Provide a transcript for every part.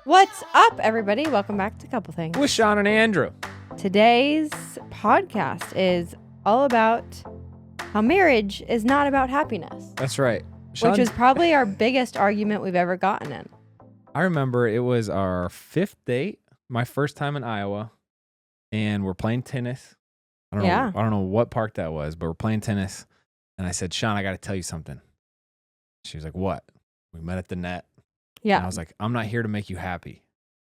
What's up, everybody? Welcome back to Couple Things. With Shawn and Andrew. Today's podcast is all about how marriage is not about happiness. That's right. Which is probably our biggest argument we've ever gotten in. I remember it was our fifth date, my first time in Iowa, and we're playing tennis. I don't know what park that was, but we're playing tennis. And I said, Shawn, I got to tell you something. She was like, what? We met at the net. Yeah. And I was like, I'm not here to make you happy.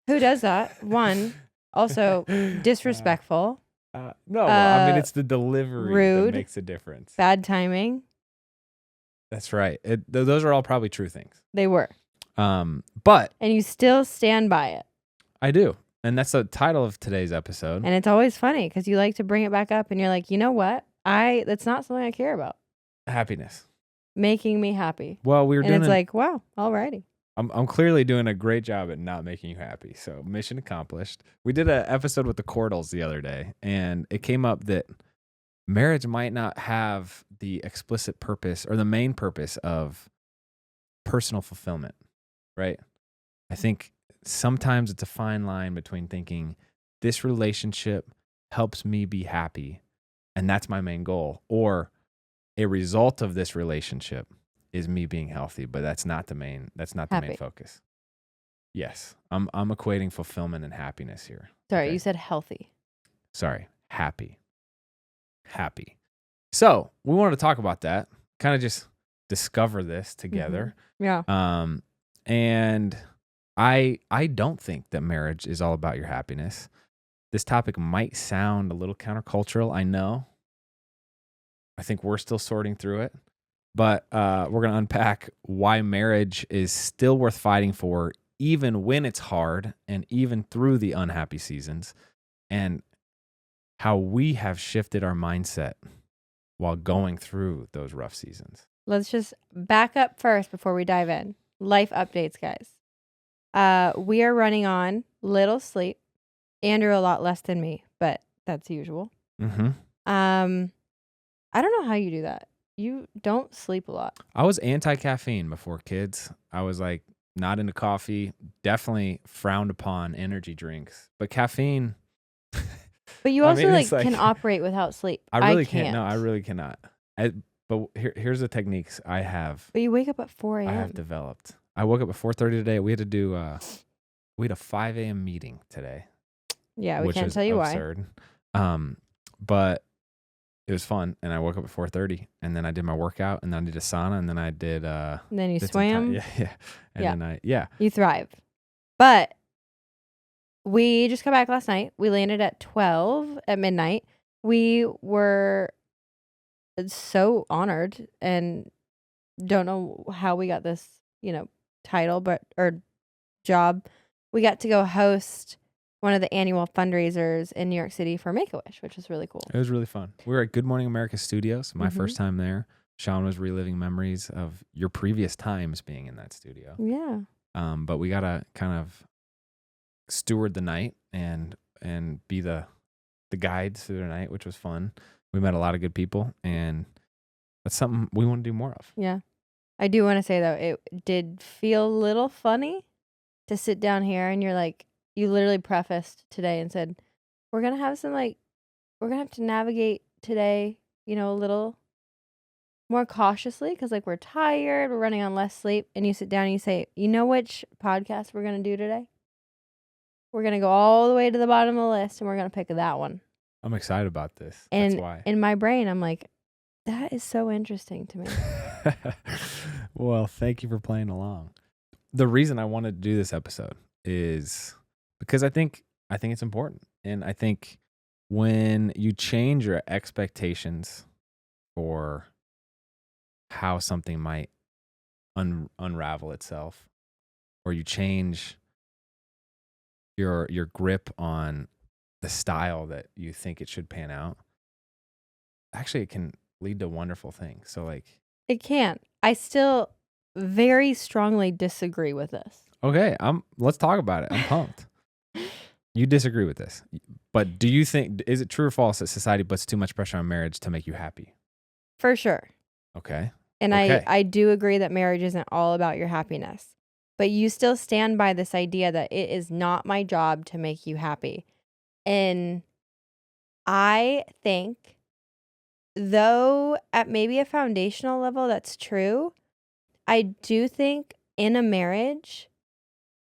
Who does that? One, also disrespectful. No, I mean, it's the delivery rude, that makes a difference. Bad timing. That's right. Those are all probably true things. They were. But. And you still stand by it. I do. And that's the title of today's episode. And it's always funny because you like to bring it back up and you're like, you know what? That's not something I care about. Happiness. Making me happy. Well, it's like, wow, alrighty. I'm clearly doing a great job at not making you happy. So mission accomplished. We did an episode with the Cordals the other day, and it came up that marriage might not have the explicit purpose or the main purpose of personal fulfillment, right? I think sometimes it's a fine line between thinking this relationship helps me be happy, and that's my main goal, or a result of this relationship is me being healthy, but that's not the main focus. Yes. I'm equating fulfillment and happiness here. Sorry, okay? You said healthy. Sorry, happy. So we wanted to talk about that, kind of just discover this together. Mm-hmm. Yeah. And I don't think that marriage is all about your happiness. This topic might sound a little countercultural, I know. I think we're still sorting through it. But we're going to unpack why marriage is still worth fighting for, even when it's hard and even through the unhappy seasons, and how we have shifted our mindset while going through those rough seasons. Let's just back up first before we dive in. Life updates, guys. We are running on little sleep. Andrew a lot less than me, but that's usual. Mm-hmm. I don't know how you do that. You don't sleep a lot. I was anti-caffeine before kids. I was like not into coffee, definitely frowned upon energy drinks. But caffeine. But you also can operate without sleep. I really can't. No, I really cannot. But here's the techniques I have. But you wake up at 4 a.m. I have developed. I woke up at 4:30 today. We had to do we had a 5 a.m. meeting today. Yeah, we can't tell you absurd. But it was fun, and I woke up at 4:30, and then I did my workout, and then I did a sauna, and then I did. And then you swam. Yeah. And then You thrive, but we just got back last night. We landed at 12 at midnight. We were so honored, and don't know how we got this, title, or job. We got to go host one of the annual fundraisers in New York City for Make-A-Wish, which was really cool. It was really fun. We were at Good Morning America Studios, my first time there. Shawn was reliving memories of your previous times being in that studio. Yeah. But we got to kind of steward the night and be the guides through the night, which was fun. We met a lot of good people, and that's something we want to do more of. Yeah. I do want to say, though, it did feel a little funny to sit down here and you're like, you literally prefaced today and said, we're going to have to navigate today, a little more cautiously because we're tired, we're running on less sleep. And you sit down and you say, you know which podcast we're going to do today? We're going to go all the way to the bottom of the list and we're going to pick that one. I'm excited about this. And that's why. In my brain, I'm like, that is so interesting to me. Well, thank you for playing along. The reason I wanted to do this episode is because I think it's important. And I think when you change your expectations for how something might unravel itself, or you change your grip on the style that you think it should pan out, actually it can lead to wonderful things. So it can. I still very strongly disagree with this. Okay, let's talk about it. I'm pumped. You disagree with this, but do you think, is it true or false that society puts too much pressure on marriage to make you happy? For sure. Okay. And I do agree that marriage isn't all about your happiness. but you still stand by this idea that it is not my job to make you happy. And I think, though at maybe a foundational level that's true, I do think in a marriage,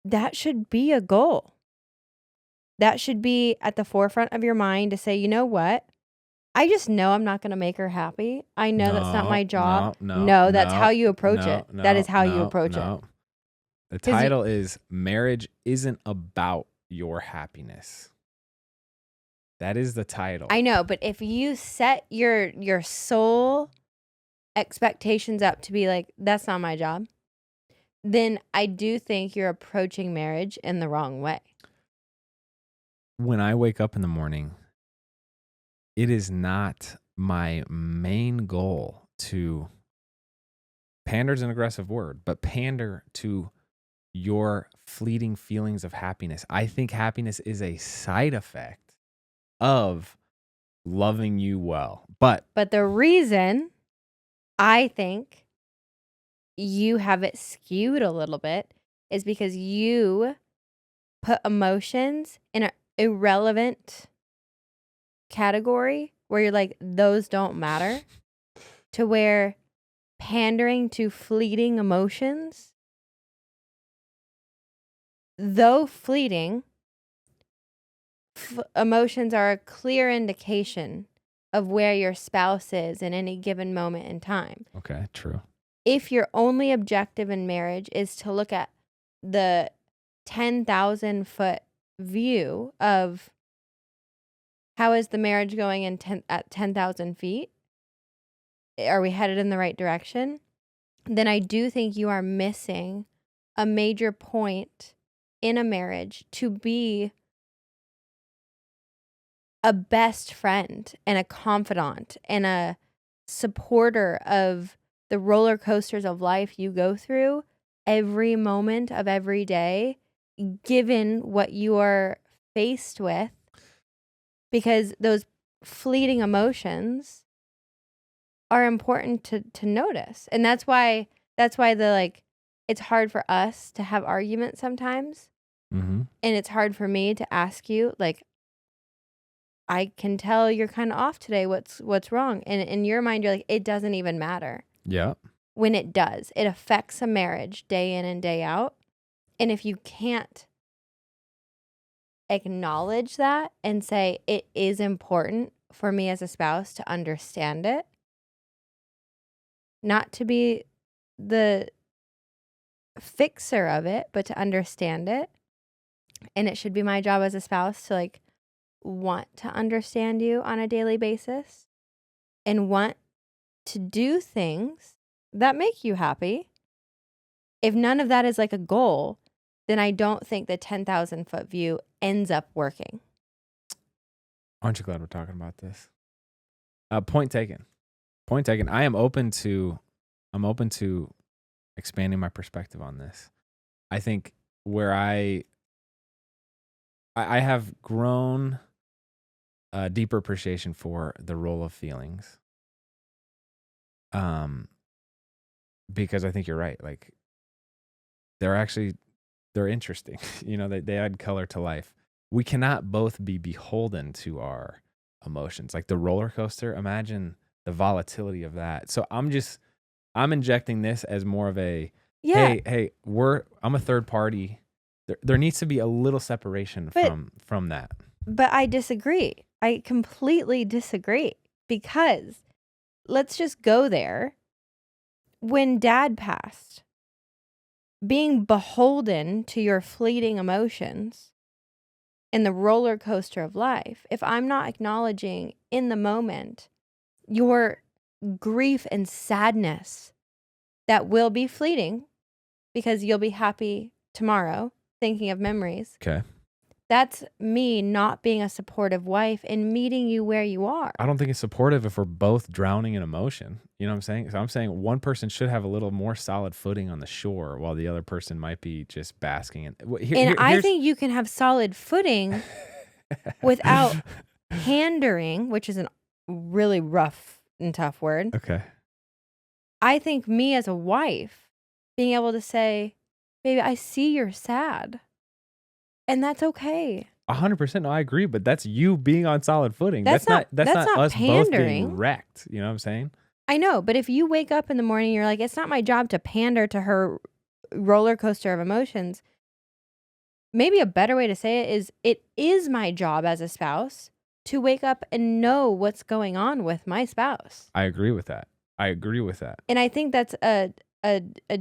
that should be a goal. That should be at the forefront of your mind to say, you know what? I just know I'm not going to make her happy. I know that's not No, my job. no, no, No, that's how no, you approach it. no, That is no, how you no, approach it. no. The 'Cause title is Marriage Isn't About Your Happiness. That is the title. I know, but if you set your soul expectations up to be like, that's not my job, then I do think you're approaching marriage in the wrong way. When I wake up in the morning, it is not my main goal to pander is an aggressive word, but pander to your fleeting feelings of happiness. I think happiness is a side effect of loving you well. But the reason I think you have it skewed a little bit is because you put emotions in an irrelevant category where you're like, those don't matter, to where pandering to fleeting emotions, though fleeting, emotions are a clear indication of where your spouse is in any given moment in time. okay, true. If your only objective in marriage is to look at the 10,000-foot view of how is the marriage going at 10,000 feet, are we headed in the right direction? Then I do think you are missing a major point in a marriage to be a best friend and a confidant and a supporter of the roller coasters of life you go through every moment of every day, given what you are faced with, because those fleeting emotions are important to notice. And that's why it's hard for us to have arguments sometimes. Mm-hmm. And it's hard for me to ask you, like, I can tell you're kind of off today. What's wrong? And in your mind, you're like, it doesn't even matter. Yeah. When it does, it affects a marriage day in and day out. And if you can't acknowledge that and say, it is important for me as a spouse to understand it, not to be the fixer of it, but to understand it. And it should be my job as a spouse to like want to understand you on a daily basis and want to do things that make you happy. If none of that is like a goal, then I don't think the 10,000-foot view ends up working. Aren't you glad we're talking about this? Point taken. Point taken. I'm open to expanding my perspective on this. I think where I have grown a deeper appreciation for the role of feelings. Because I think you're right. Like they're interesting. You know, they add color to life. We cannot both be beholden to our emotions. Like the roller coaster, imagine the volatility of that. So I'm injecting this as more of a, hey, I'm a third party. There needs to be a little separation from that. But I disagree. I completely disagree, because let's just go there. When Dad passed, being beholden to your fleeting emotions in the roller coaster of life, if I'm not acknowledging in the moment your grief and sadness that will be fleeting because you'll be happy tomorrow thinking of memories. Okay. That's me not being a supportive wife and meeting you where you are. I don't think it's supportive if we're both drowning in emotion. You know what I'm saying? So I'm saying one person should have a little more solid footing on the shore while the other person might be just basking in. I think you can have solid footing without pandering, which is a really rough and tough word. Okay. I think me as a wife being able to say, baby, I see you're sad. And that's okay. 100%. No, I agree, but that's you being on solid footing. That's not That's not us both being pandering. wrecked. You know what I'm saying? I know, but if you wake up in the morning, you're like, it's not my job to pander to her roller coaster of emotions. Maybe a better way to say it is my job as a spouse to wake up and know what's going on with my spouse. I agree with that. And I think that's a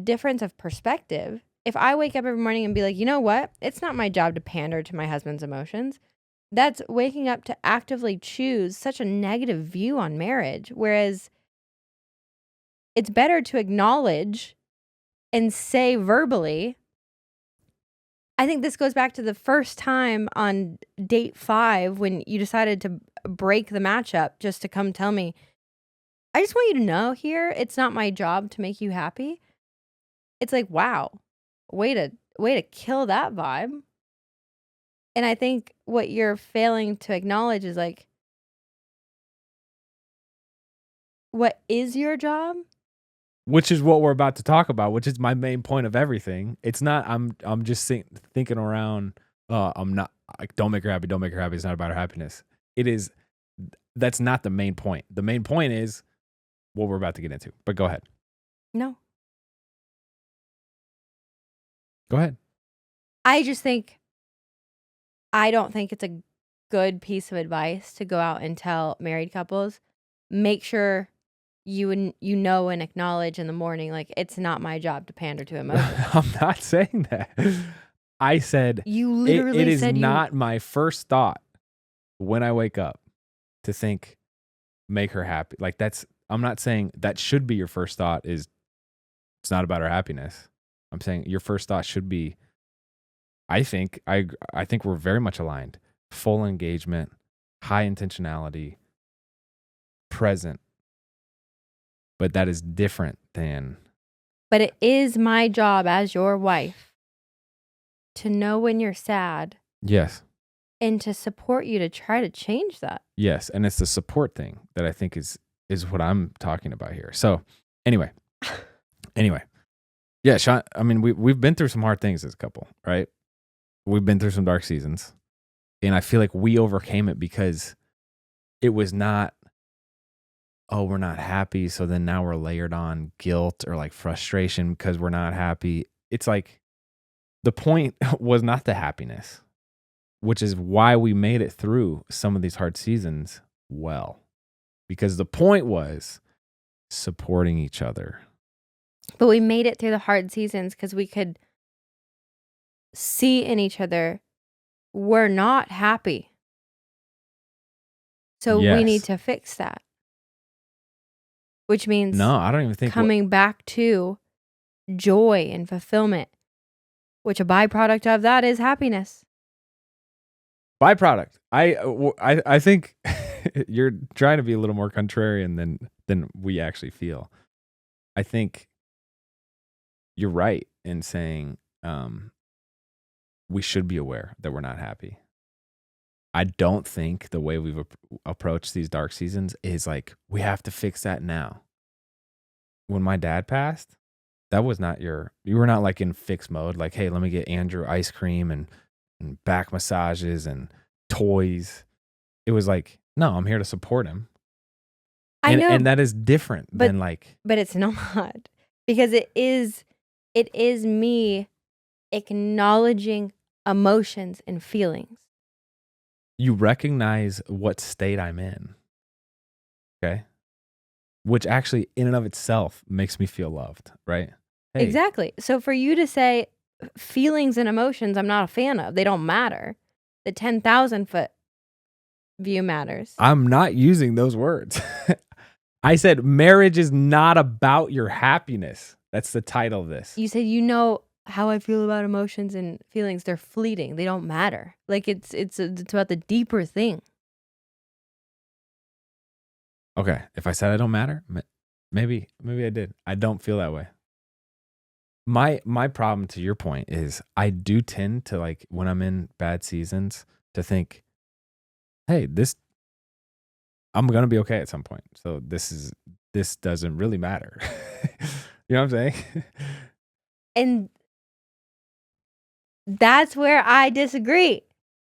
difference of perspective. If I wake up every morning and be like, you know what? It's not my job to pander to my husband's emotions. That's waking up to actively choose such a negative view on marriage. Whereas it's better to acknowledge and say verbally. I think this goes back to the first time on date 5 when you decided to break the matchup just to come tell me, I just want you to know here, it's not my job to make you happy. It's like, wow, way to kill that vibe. And I think what you're failing to acknowledge is like, what is your job? Which is what we're about to talk about, which is my main point of everything. It's not, I'm just thinking around, I'm not, like, don't make her happy. It's not about her happiness. It is, that's not the main point. The main point is what we're about to get into. But go ahead. No. Go ahead. I don't think it's a good piece of advice to go out and tell married couples, make sure you know and acknowledge in the morning, like, it's not my job to pander to emotions. I'm not saying that. I said You literally it is said not my first thought when I wake up to think make her happy. Like, I'm not saying that should be your first thought is it's not about her happiness. I'm saying your first thought should be, I think we're very much aligned. Full engagement, high intentionality, present. But that is different than. But it is my job as your wife to know when you're sad. Yes. And to support you to try to change that. Yes, and it's the support thing that I think is what I'm talking about here. So, anyway. Yeah, Shawn, I mean, we've been through some hard things as a couple, right? We've been through some dark seasons. And I feel like we overcame it because it was not, oh, we're not happy, so then now we're layered on guilt or like frustration because we're not happy. It's like the point was not the happiness, which is why we made it through some of these hard seasons well. Because the point was supporting each other. But we made it through the hard seasons because we could see in each other, we're not happy. So we need to fix that. Which means no, I don't even think coming back to joy and fulfillment, which a byproduct of that is happiness. Byproduct. I think you're trying to be a little more contrarian than we actually feel. I think you're right in saying we should be aware that we're not happy. I don't think the way we've approached these dark seasons is like, we have to fix that now. When my dad passed, that was not you were not like in fix mode. Like, hey, let me get Andrew ice cream and back massages and toys. It was like, no, I'm here to support him. I know, and that is different than like. But it's not, because it is me acknowledging emotions and feelings. You recognize what state I'm in. Okay. Which actually in and of itself makes me feel loved, right? Hey. Exactly. So for you to say feelings and emotions, I'm not a fan of. They don't matter. The 10,000 foot view matters. I'm not using those words. I said marriage is not about your happiness. That's the title of this. You said, you know how I feel about emotions and feelings. They're fleeting. They don't matter. Like it's about the deeper thing. Okay. If I said I don't matter, maybe I did. I don't feel that way. My problem, to your point, is I do tend to, like, when I'm in bad seasons, to think, hey, I'm gonna be okay at some point. So this doesn't really matter. You know what I'm saying? And That's where I disagree.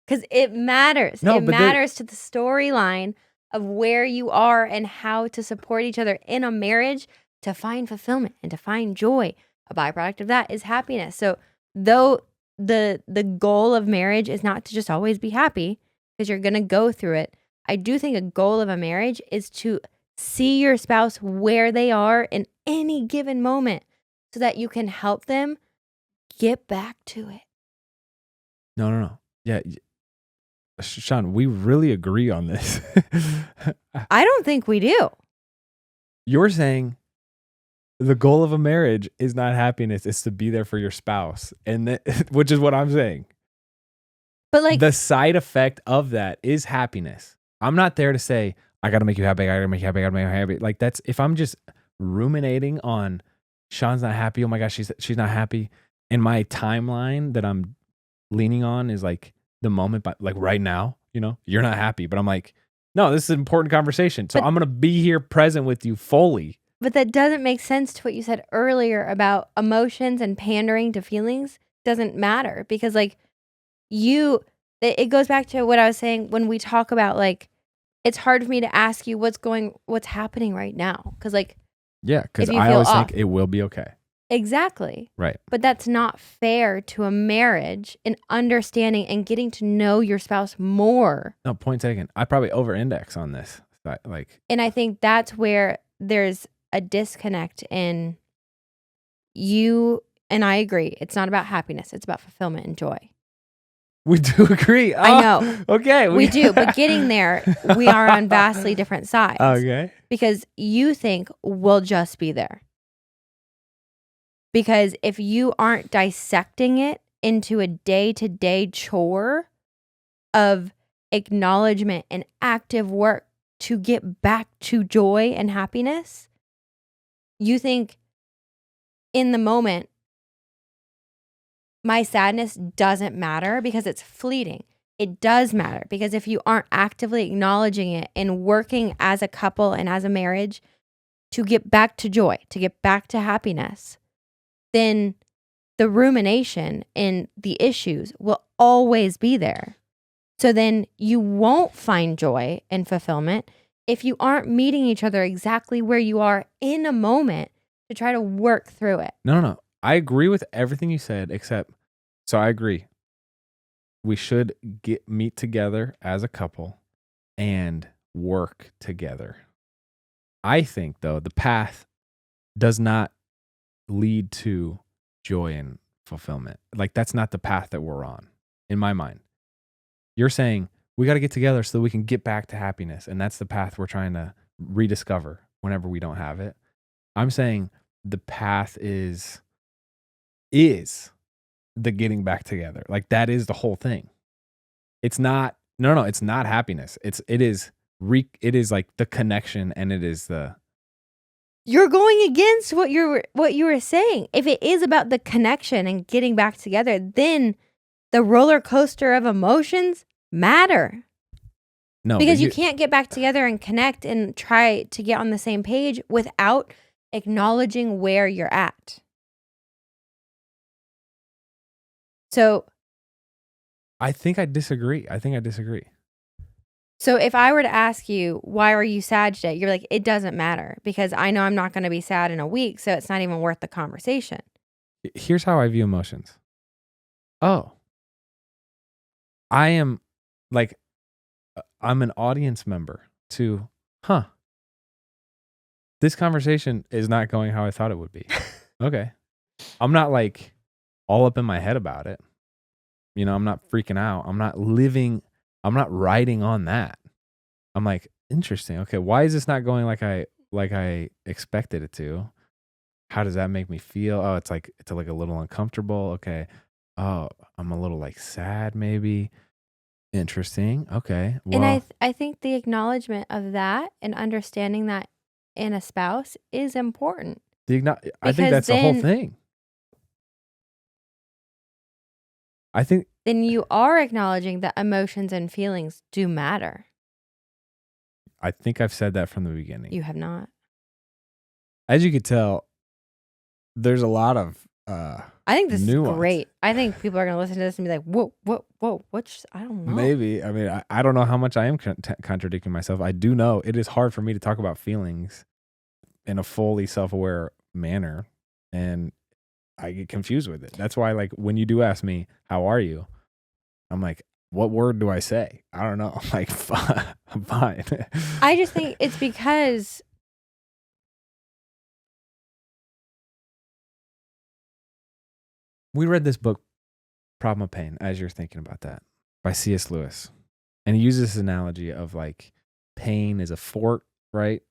Because it matters. No, It but matters to the storyline of where you are and how to support each other in a marriage to find fulfillment and to find joy. A byproduct of that is happiness. So though the goal of marriage is not to just always be happy, because you're going to go through it, I do think a goal of a marriage is to see your spouse where they are in any given moment so that you can help them get back to it. no. Yeah, Shawn, we really agree on this. I don't think we do. You're saying the goal of a marriage is not happiness, it's to be there for your spouse, and which is what I'm saying. But like the side effect of that is happiness. I'm not there to say, I got to make you happy, I got to make you happy, I got to make you happy. Like that's, if I'm just ruminating on Shawn's not happy, oh my gosh, she's not happy, and my timeline that I'm leaning on is like the moment, but like right now, you're not happy, but I'm like, no, this is an important conversation. So I'm going to be here present with you fully. But that doesn't make sense to what you said earlier about emotions and pandering to feelings. Doesn't matter because like it goes back to what I was saying when we talk about like, it's hard for me to ask you what's happening right now. Cause like, yeah, because I always think it will be okay. Exactly. Right. But that's not fair to a marriage in understanding and getting to know your spouse more. No, point taken. I probably over-index on this. And I think that's where there's a disconnect in you, and I agree. It's not about happiness. It's about fulfillment and joy. We do agree. I know. Okay. We do. But getting there, we are on vastly different sides. Okay. Because you think we'll just be there. Because if you aren't dissecting it into a day-to-day chore of acknowledgement and active work to get back to joy and happiness, you think in the moment, my sadness doesn't matter because it's fleeting. It does matter because if you aren't actively acknowledging it and working as a couple and as a marriage to get back to joy, to get back to happiness, then the rumination and the issues will always be there. So then you won't find joy and fulfillment if you aren't meeting each other exactly where you are in a moment to try to work through it. No. I agree with everything you said, so I agree. We should meet together as a couple and work together. I think, though, the path does not lead to joy and fulfillment. Like, that's not the path that we're on, in my mind. You're saying we got to get together so that we can get back to happiness. And that's the path we're trying to rediscover whenever we don't have it. I'm saying the path is the getting back together. Like, that is the whole thing. It's not, no, it's not happiness. It is like the connection, and it is the, you're going against what you were saying. If it is about the connection and getting back together, then the roller coaster of emotions matter. No, because you can't get back together and connect and try to get on the same page without acknowledging where you're at. So I think I disagree. So if I were to ask you, why are you sad today? You're like, it doesn't matter because I know I'm not going to be sad in a week. So it's not even worth the conversation. Here's how I view emotions. Oh, I'm an audience member to, this conversation is not going how I thought it would be. Okay. I'm not like all up in my head about it. I'm not freaking out. I'm not riding on that. I'm like, interesting. Okay, why is this not going like I expected it to? How does that make me feel? Oh, it's like a little uncomfortable. Okay. Oh, I'm a little like sad maybe. Interesting. Okay. Well, and I think the acknowledgement of that and understanding that in a spouse is important. I think that's the whole thing. I think then you are acknowledging that emotions and feelings do matter. I think I've said that from the beginning. You have not. As you could tell, there's a lot of I think this is nuance. great. I think people are going to listen to this and be like, whoa, I don't know. Maybe. I mean, I don't know how much I am contradicting myself. I do know it is hard for me to talk about feelings in a fully self-aware manner, and I get confused with it. That's why, like, when you do ask me, how are you? I'm like, what word do I say? I don't know. I'm like, I'm fine. I just think it's because we read this book, Problem of Pain, as you're thinking about that, by C.S. Lewis. And he uses this analogy of like pain is a fort, right?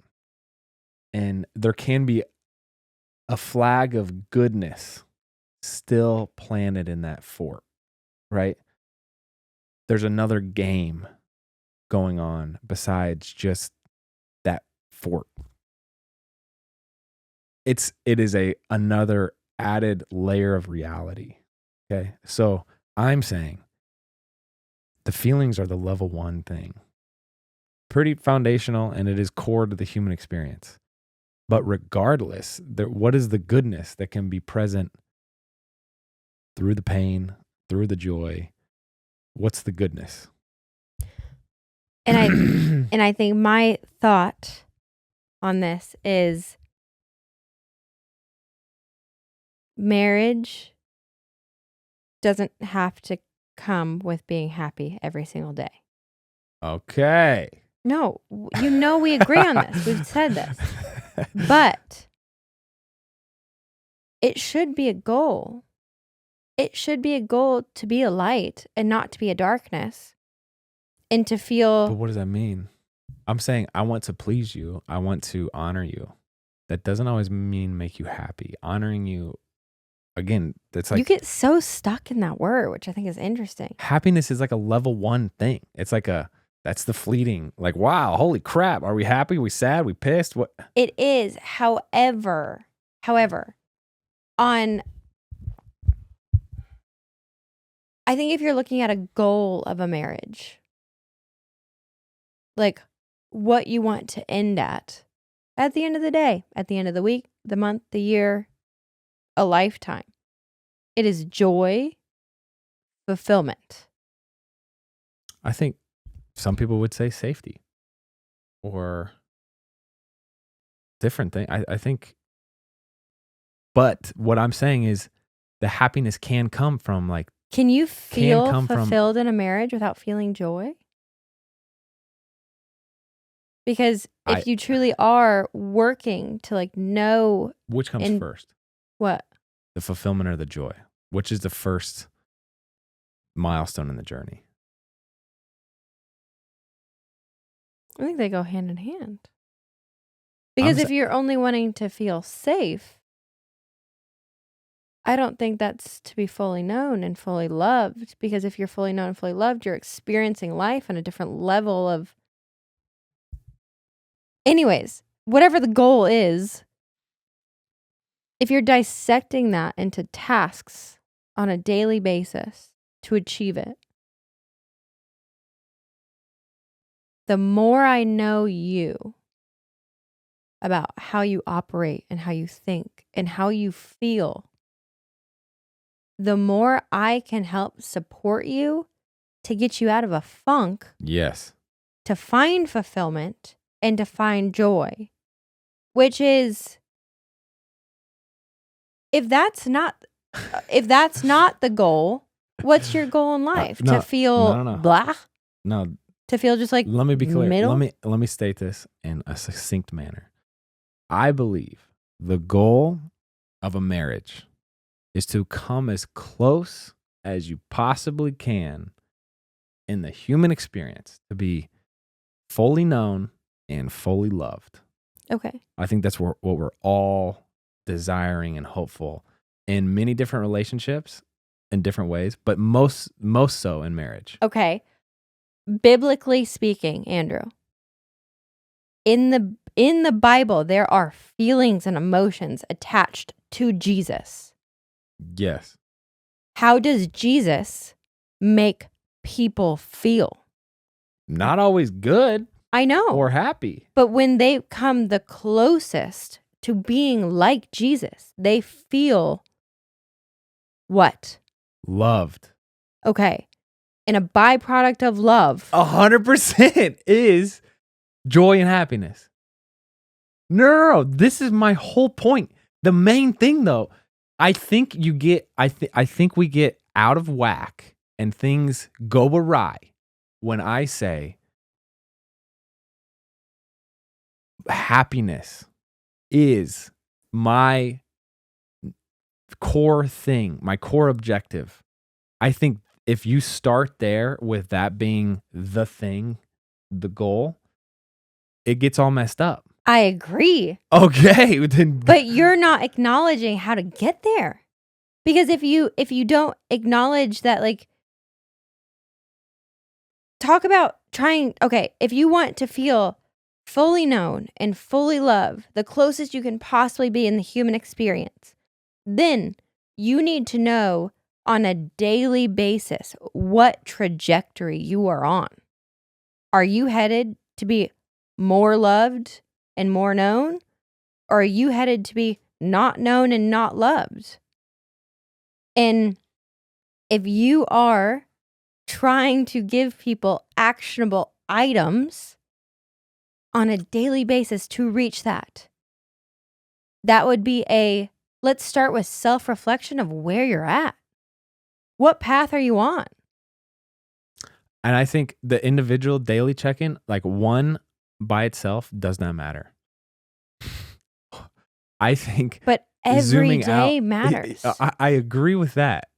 And there can be a flag of goodness still planted in that fort, right? There's another game going on besides just that fort. It is another added layer of reality. Okay. So I'm saying the feelings are the level one thing. Pretty foundational, and it is core to the human experience. But regardless, what is the goodness that can be present through the pain, through the joy? What's the goodness? And I think my thought on this is marriage doesn't have to come with being happy every single day. Okay. No, we agree on this. We've said this. But it should be a goal. It should be a goal to be a light and not to be a darkness. And to feel... But what does that mean? I'm saying I want to please you. I want to honor you. That doesn't always mean make you happy. Honoring you, again, that's like... You get so stuck in that word, which I think is interesting. Happiness is like a level one thing. It's like that's the fleeting, like, wow, holy crap. Are we happy? Are we sad? Are we pissed? What? It is. However, I think if you're looking at a goal of a marriage, like what you want to end at the end of the day, at the end of the week, the month, the year, a lifetime, it is joy, fulfillment. I think some people would say safety or different thing. I think, but what I'm saying is the happiness can come from like... Can you feel fulfilled in a marriage without feeling joy? Because if you truly are working to like know... Which comes first? What? The fulfillment or the joy? Which is the first milestone in the journey? I think they go hand in hand. Because if you're only wanting to feel safe, I don't think that's to be fully known and fully loved. Because if you're fully known and fully loved, you're experiencing life on a different level of... Anyways, whatever the goal is, if you're dissecting that into tasks on a daily basis to achieve it, the more I know you about how you operate and how you think and how you feel, the more I can help support you to get you out of a funk. Yes. To find fulfillment and to find joy, which is, if that's not the goal, what's your goal in life? To feel blah? No. To feel just like let me be clear. middle? Let me state this in a succinct manner. I believe the goal of a marriage is to come as close as you possibly can in the human experience to be fully known and fully loved. Okay. I think that's what we're all desiring and hopeful in many different relationships in different ways, but most so in marriage. Okay. Biblically speaking, Andrew, in the Bible, there are feelings and emotions attached to Jesus. Yes. How does Jesus make people feel? Not always good. I know. Or happy. But when they come the closest to being like Jesus, they feel What? Loved. Okay. And a byproduct of love. 100% is joy and happiness. No. This is my whole point. The main thing, though, I think we get out of whack and things go awry when I say happiness is my core thing, my core objective. I think if you start there with that being the thing, the goal, it gets all messed up. I agree. Okay. Then, But you're not acknowledging how to get there. Because if you don't acknowledge that, like, talk about trying, okay, if you want to feel fully known and fully loved, the closest you can possibly be in the human experience, then you need to know on a daily basis what trajectory you are on. Are you headed to be more loved and more known? Or are you headed to be not known and not loved? And if you are trying to give people actionable items on a daily basis to reach that, that would be let's start with self-reflection of where you're at. What path are you on? and I think the individual daily check-in, like one by itself, does not matter. I think But every zooming day out matters. I agree with that.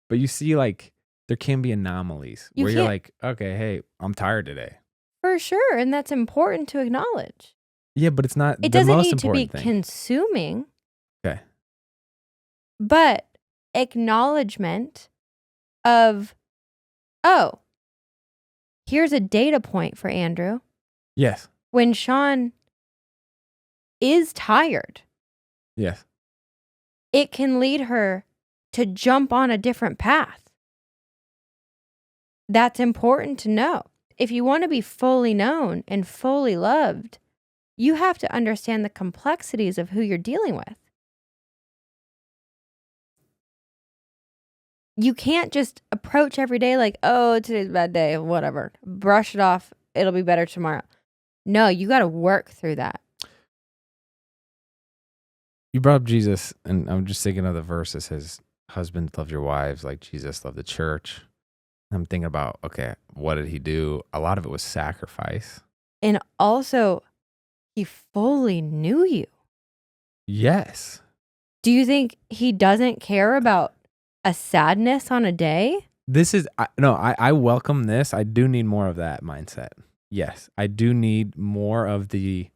But you see, like, there can be anomalies You where you're can't- like, okay, hey, I'm tired today. For sure, and that's important to acknowledge. Yeah, but it's not It the doesn't most need to be important thing. consuming, Okay. but acknowledgement of, oh, here's a data point for Andrew. Yes. When Shawn is tired, Yes. it can lead her to jump on a different path. That's important to know. If you want to be fully known and fully loved, you have to understand the complexities of who you're dealing with. You can't just approach every day like, oh, today's a bad day, whatever. Brush it off. It'll be better tomorrow. No, you got to work through that. You brought up Jesus, and I'm just thinking of the verse that says, husbands, love your wives like Jesus loved the church. I'm thinking about, okay, what did he do? A lot of it was sacrifice. And also, he fully knew you. Yes. Do you think he doesn't care about a sadness on a day? I welcome this. I do need more of that mindset. Yes, I do need more of the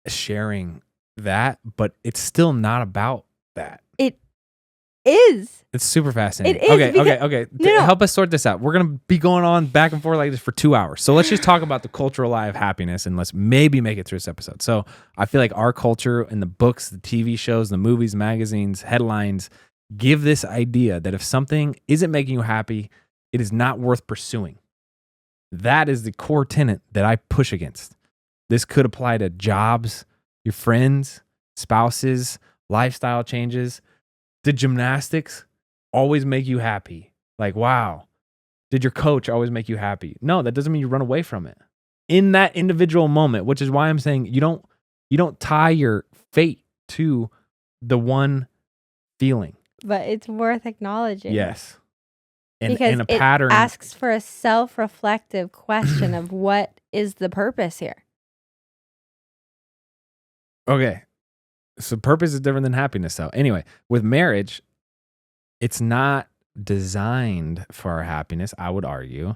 sharing that, but it's still not about that. It is. It's super fascinating. It is Okay. No. Help us sort this out. We're going to be going on back and forth like this for 2 hours. So let's just talk about the cultural lie of happiness, and let's maybe make it through this episode. So I feel like our culture and the books, the TV shows, the movies, magazines, headlines give this idea that if something isn't making you happy, it is not worth pursuing. That is the core tenet that I push against. This could apply to jobs, your friends, spouses, lifestyle changes. Did gymnastics always make you happy? Like, wow. Did your coach always make you happy? No, that doesn't mean you run away from it. In that individual moment, which is why I'm saying you don't tie your fate to the one feeling. But it's worth acknowledging. Yes. And because a pattern it asks for a self-reflective question of what is the purpose here? Okay. So purpose is different than happiness, though. Anyway, with marriage, it's not designed for our happiness, I would argue.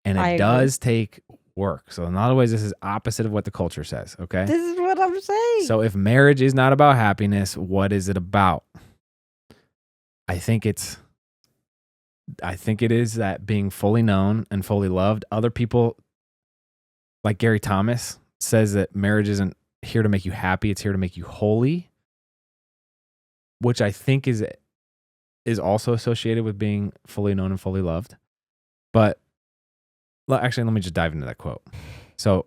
And I it agree. does take work. So in a lot of ways, this is opposite of what the culture says. Okay. This is what I'm saying. So if marriage is not about happiness, what is it about? I think it is that being fully known and fully loved. Other people, like Gary Thomas, says that marriage isn't here to make you happy, it's here to make you holy, which I think is also associated with being fully known and fully loved. But actually, let me just dive into that quote. So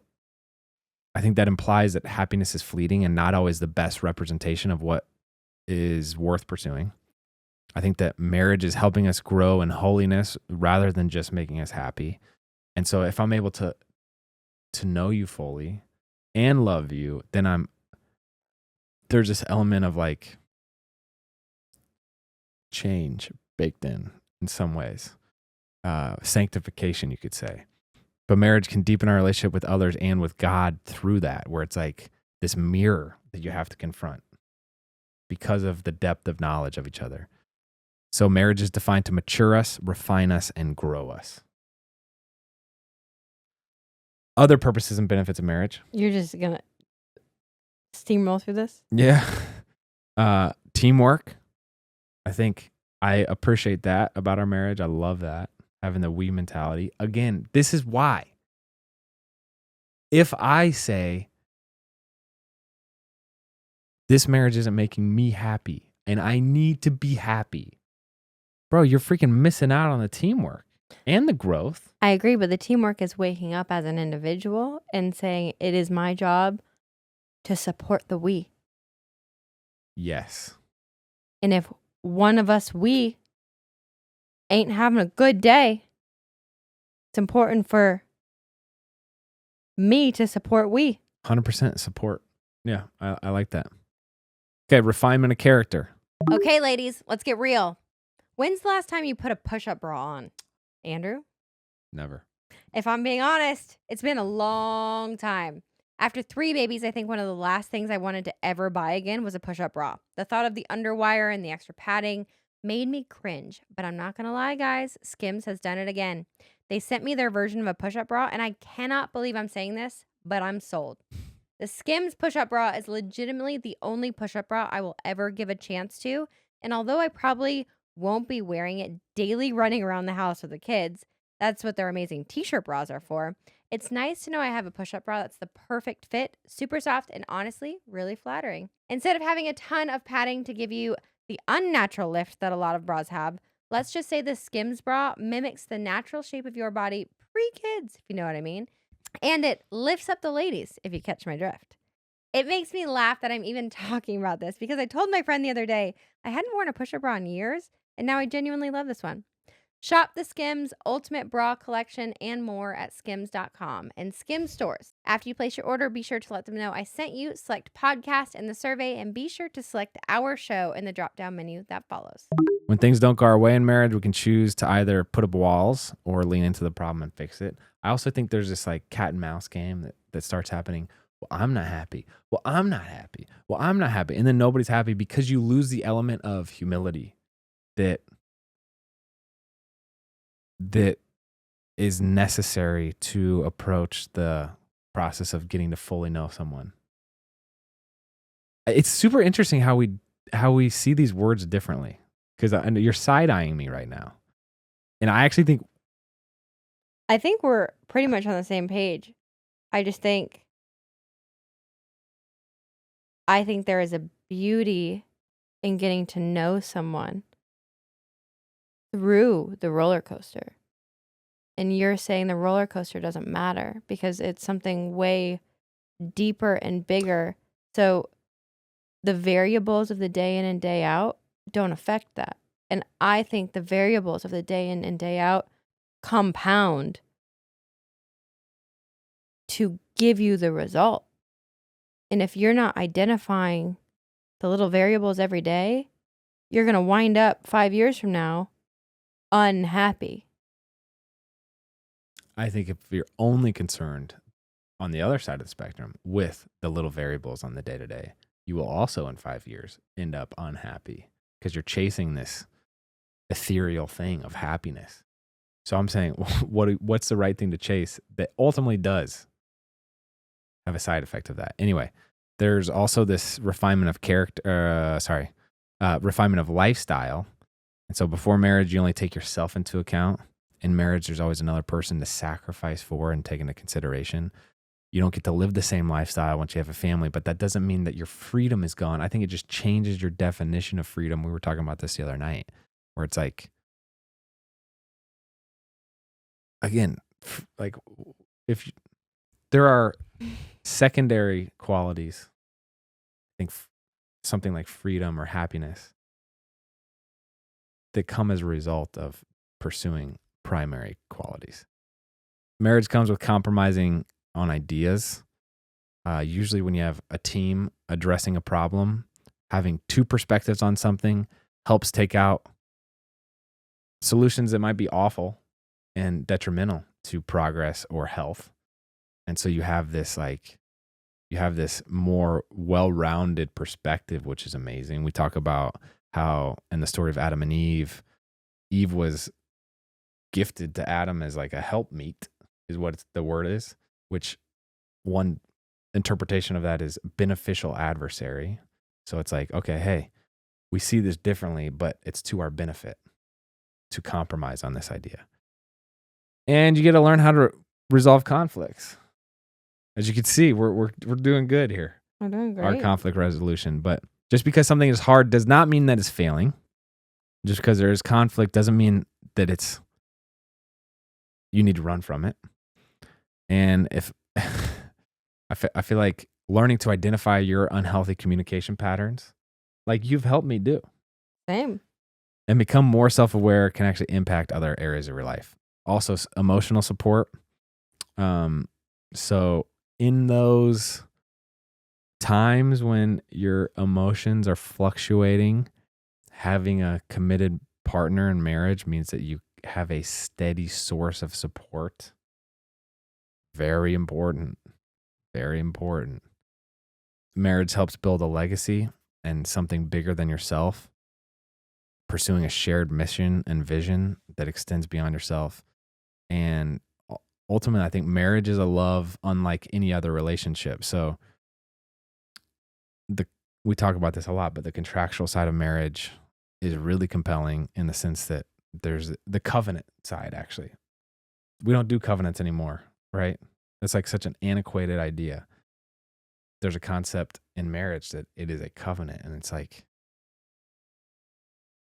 I think that implies that happiness is fleeting and not always the best representation of what is worth pursuing. I think that marriage is helping us grow in holiness rather than just making us happy. And so if I'm able to know you fully and love you, then there's this element of like change baked in some ways. Sanctification, you could say. But marriage can deepen our relationship with others and with God through that, where it's like this mirror that you have to confront because of the depth of knowledge of each other. So marriage is defined to mature us, refine us, and grow us. Other purposes and benefits of marriage. You're just gonna steamroll through this? Yeah. Teamwork. I think I appreciate that about our marriage. I love that. Having the we mentality. Again, this is why. If I say, this marriage isn't making me happy and I need to be happy, bro, you're freaking missing out on the teamwork and the growth. I agree, but the teamwork is waking up as an individual and saying, it is my job to support the we. Yes. And if one of us, we, ain't having a good day, it's important for me to support we. 100% support. Yeah, I like that. Okay, refinement of character. Okay, ladies, let's get real. When's the last time you put a push-up bra on? Andrew? Never. If I'm being honest, it's been a long time. After 3 babies, I think one of the last things I wanted to ever buy again was a push-up bra. The thought of the underwire and the extra padding made me cringe. But I'm not going to lie, guys. Skims has done it again. They sent me their version of a push-up bra, and I cannot believe I'm saying this, but I'm sold. The Skims push-up bra is legitimately the only push-up bra I will ever give a chance to. And although I probably won't be wearing it daily running around the house with the kids, that's what their amazing t-shirt bras are for. It's nice to know I have a push-up bra that's the perfect fit, super soft, and honestly, really flattering. Instead of having a ton of padding to give you the unnatural lift that a lot of bras have, let's just say the Skims bra mimics the natural shape of your body pre-kids, if you know what I mean. And it lifts up the ladies, if you catch my drift. It makes me laugh that I'm even talking about this because I told my friend the other day I hadn't worn a push-up bra in years, and now I genuinely love this one. Shop the Skims Ultimate Bra Collection and more at skims.com and Skims stores. After you place your order, be sure to let them know I sent you, select podcast in the survey, and be sure to select our show in the drop-down menu that follows. When things don't go our way in marriage, we can choose to either put up walls or lean into the problem and fix it. I also think there's this like cat and mouse game that starts happening. Well, I'm not happy. Well, I'm not happy. Well, I'm not happy. And then nobody's happy because you lose the element of humility that is necessary to approach the process of getting to fully know someone. It's super interesting how we see these words differently, because you're side-eyeing me right now. And I actually think we're pretty much on the same page. I think there is a beauty in getting to know someone through the roller coaster. And you're saying the roller coaster doesn't matter because it's something way deeper and bigger. So the variables of the day in and day out don't affect that. And I think the variables of the day in and day out compound to give you the result. And if you're not identifying the little variables every day, you're going to wind up 5 years from now unhappy. I think if you're only concerned on the other side of the spectrum with the little variables on the day-to-day, you will also in 5 years end up unhappy because you're chasing this ethereal thing of happiness. So I'm saying, what's the right thing to chase that ultimately does have a side effect of that? Anyway, there's also this refinement of refinement of lifestyle. And so before marriage, you only take yourself into account. In marriage, there's always another person to sacrifice for and take into consideration. You don't get to live the same lifestyle once you have a family, but that doesn't mean that your freedom is gone. I think it just changes your definition of freedom. We were talking about this the other night, where it's like, again, like there are secondary qualities, I think something like freedom or happiness, that come as a result of pursuing primary qualities. Marriage comes with compromising on ideas. Usually, when you have a team addressing a problem, having two perspectives on something helps take out solutions that might be awful and detrimental to progress or health. And so you have this more well-rounded perspective, which is amazing. We talk about how in the story of Adam and Eve was gifted to Adam as like a helpmeet, is what the word is, which one interpretation of that is beneficial adversary. So it's like, okay, hey, we see this differently, but it's to our benefit to compromise on this idea. And you get to learn how to resolve conflicts. As you can see, we're doing good here. We're doing great. Our conflict resolution. But just because something is hard does not mean that it's failing. Just because there is conflict doesn't mean that you need to run from it. And if I feel like learning to identify your unhealthy communication patterns, like you've helped me do. Same. And become more self-aware can actually impact other areas of your life. Also, emotional support. So in those times when your emotions are fluctuating, having a committed partner in marriage means that you have a steady source of support. Very important. Very important. Marriage helps build a legacy and something bigger than yourself. Pursuing a shared mission and vision that extends beyond yourself. And ultimately, I think marriage is a love unlike any other relationship. So we talk about this a lot, but the contractual side of marriage is really compelling in the sense that there's the covenant side, actually. We don't do covenants anymore, right? It's like such an antiquated idea. There's a concept in marriage that it is a covenant, and it's like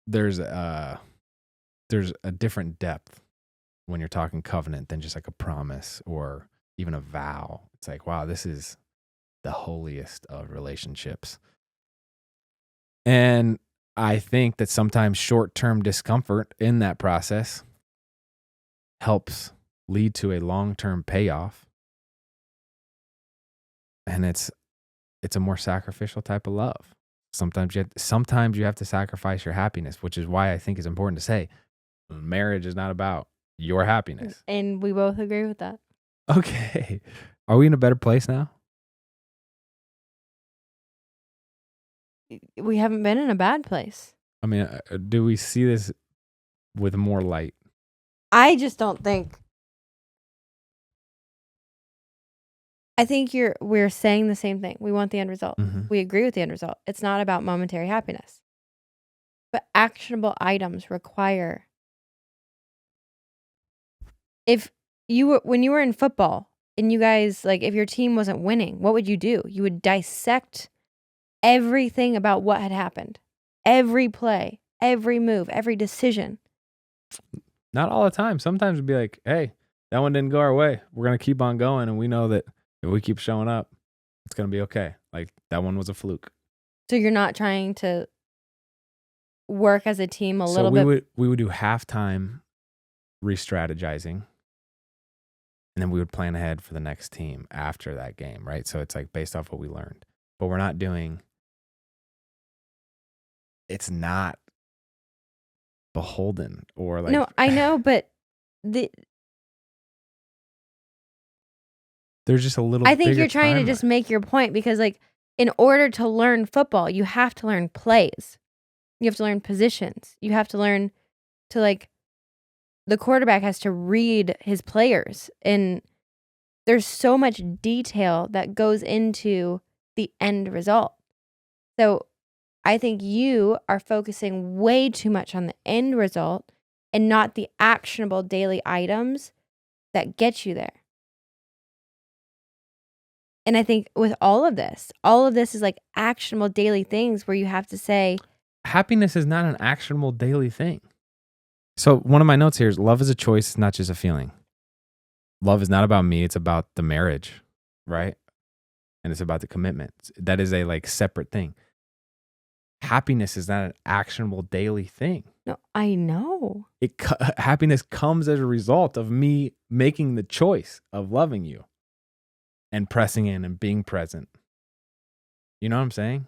there's a different depth when you're talking covenant than just like a promise or even a vow. It's like, wow, this is the holiest of relationships. And I think that sometimes short-term discomfort in that process helps lead to a long-term payoff. And it's a more sacrificial type of love. Sometimes you have to sacrifice your happiness, which is why I think it's important to say marriage is not about your happiness. And we both agree with that. Okay. Are we in a better place now? We haven't been in a bad place. I mean, do we see this with more light? I just don't think. I think we're saying the same thing. We want the end result. Mm-hmm. We agree with the end result. It's not about momentary happiness. But actionable items require. When you were in football and you guys, like, if your team wasn't winning, what would you do? You would dissect everything about what had happened. Every play, every move, every decision. Not all the time. Sometimes it'd be like, hey, that one didn't go our way. We're going to keep on going. And we know that if we keep showing up, it's going to be okay. Like that one was a fluke. So you're not trying to work as a team a little bit? We would do halftime re-strategizing. And then we would plan ahead for the next team after that game, right? So it's like based off what we learned. But we're not doing, it's not beholden or like. No, I know, but there's just a little. I think you're trying to just make your point because, like, in order to learn football, you have to learn plays. You have to learn positions. You have to learn to, like, the quarterback has to read his players. And there's so much detail that goes into the end result. So I think you are focusing way too much on the end result and not the actionable daily items that get you there. And I think with all of this is like actionable daily things where you have to say, happiness is not an actionable daily thing. So one of my notes here is love is a choice, it's not just a feeling. Love is not about me, it's about the marriage, right? And it's about the commitment. That is a like separate thing. happiness is not an actionable daily thing. No, I know. Happiness comes as a result of me making the choice of loving you and pressing in and being present. You know what I'm saying?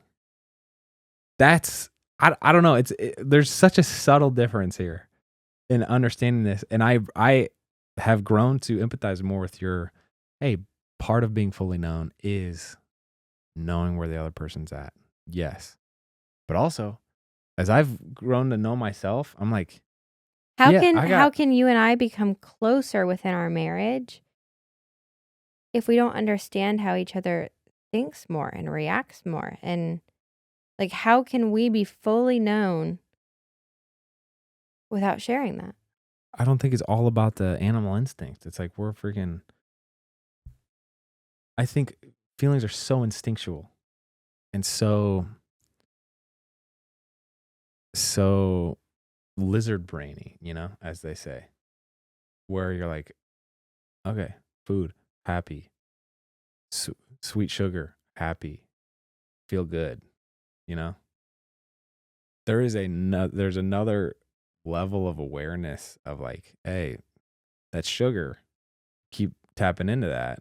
That's I don't know. There's such a subtle difference here in understanding this, and I have grown to empathize more with your. Hey, part of being fully known is knowing where the other person's at. Yes, but also as I've grown to know myself, I'm like, yeah, How can you and I become closer within our marriage if we don't understand how each other thinks more and reacts more? And like, how can we be fully known without sharing that? I don't think it's all about the animal instinct. It's like I think feelings are so instinctual and so lizard brainy, as they say, where you're like, okay, food, happy, sweet sugar, happy, feel good, you know? There's another level of awareness of like, hey, that's sugar. Keep tapping into that.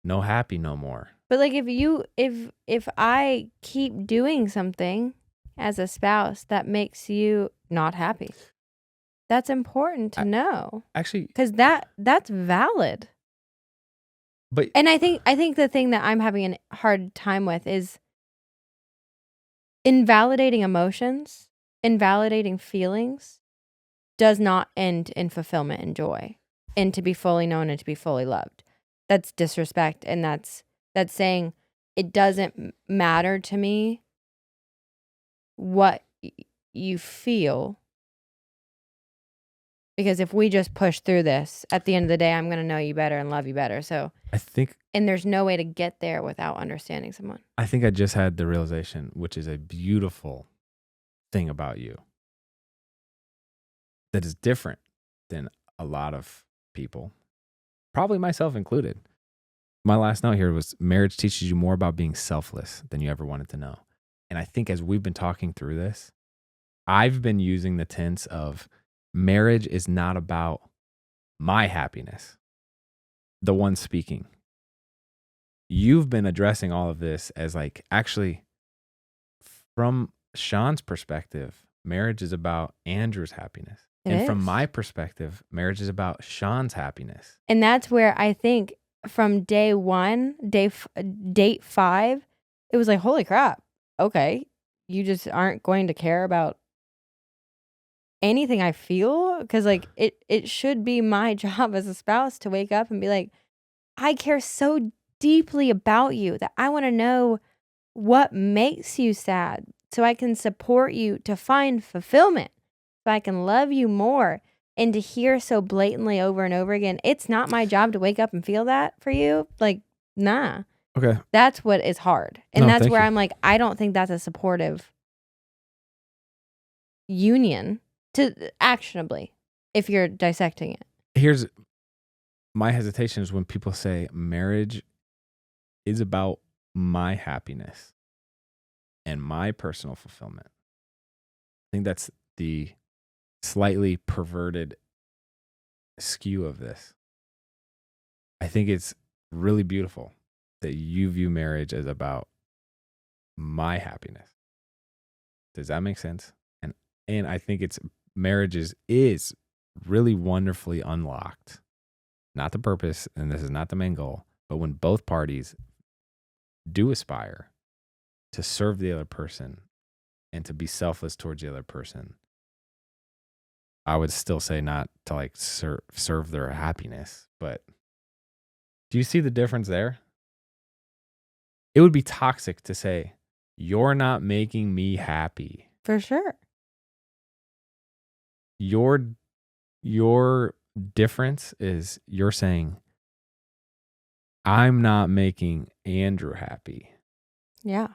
No happy no more. But like if I keep doing something as a spouse that makes you not happy, that's important to know. Actually, because that's valid. But And I think the thing that I'm having a hard time with is invalidating emotions, invalidating feelings does not end in fulfillment and joy and to be fully known and to be fully loved. That's disrespect, and that's saying it doesn't matter to me what you feel, because if we just push through this, at the end of the day, I'm going to know you better and love you better. So I think, and there's no way to get there without understanding someone. I think I just had the realization, which is a beautiful thing about you that is different than a lot of people, probably myself included. My last note here was marriage teaches you more about being selfless than you ever wanted to know. And I think as we've been talking through this, I've been using the tense of marriage is not about my happiness, the one speaking. You've been addressing all of this as like, actually, from Shawn's perspective, marriage is about Andrew's happiness. From my perspective, marriage is about Shawn's happiness. And that's where I think from day one, date 5, it was like, holy crap. Okay. You just aren't going to care about anything I feel? Because like it should be my job as a spouse to wake up and be like, I care so deeply about you that I want to know what makes you sad so I can support you to find fulfillment, so I can love you more. And to hear so blatantly over and over again, it's not my job to wake up and feel that for you. Like, nah. Okay. That's what is hard. And that's where I'm like, I don't think that's a supportive union to actionably if you're dissecting it. Here's my hesitation is when people say marriage is about my happiness and my personal fulfillment. I think that's the slightly perverted skew of this. I think it's really beautiful that you view marriage as about my happiness. Does that make sense? And I think marriage is really wonderfully unlocked. Not the purpose, and this is not the main goal, but when both parties do aspire to serve the other person and to be selfless towards the other person, I would still say not to like serve their happiness, but do you see the difference there? It would be toxic to say, you're not making me happy. For sure. Your difference is you're saying, I'm not making Andrew happy. Yeah.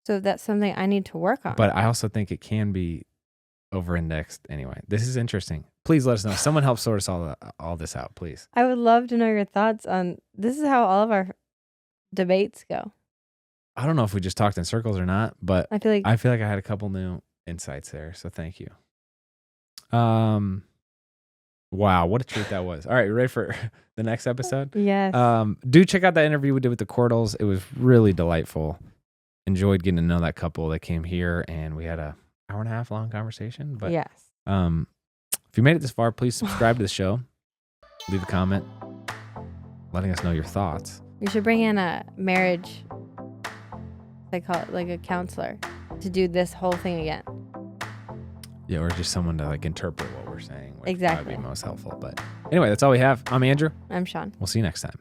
So that's something I need to work on. But I also think it can be over-indexed anyway. This is interesting. Please let us know. Someone help sort us all this out, please. I would love to know your thoughts on this. Is how all of our debates go. I don't know if we just talked in circles or not, but I feel like I had a couple new insights there. So thank you. Wow, what a treat that was. All right, you ready for the next episode? yes. Do check out that interview we did with the Cordals. It was really delightful. Enjoyed getting to know that couple that came here, and we had a hour and a half long conversation. But yes. if you made it this far, please subscribe to the show. Leave a comment letting us know your thoughts. We should bring in a marriage, they call it like a counselor, to do this whole thing again. Yeah, or just someone to like interpret what we're saying. Which Exactly. would be most helpful. But anyway, that's all we have. I'm Andrew. I'm Shawn. We'll see you next time.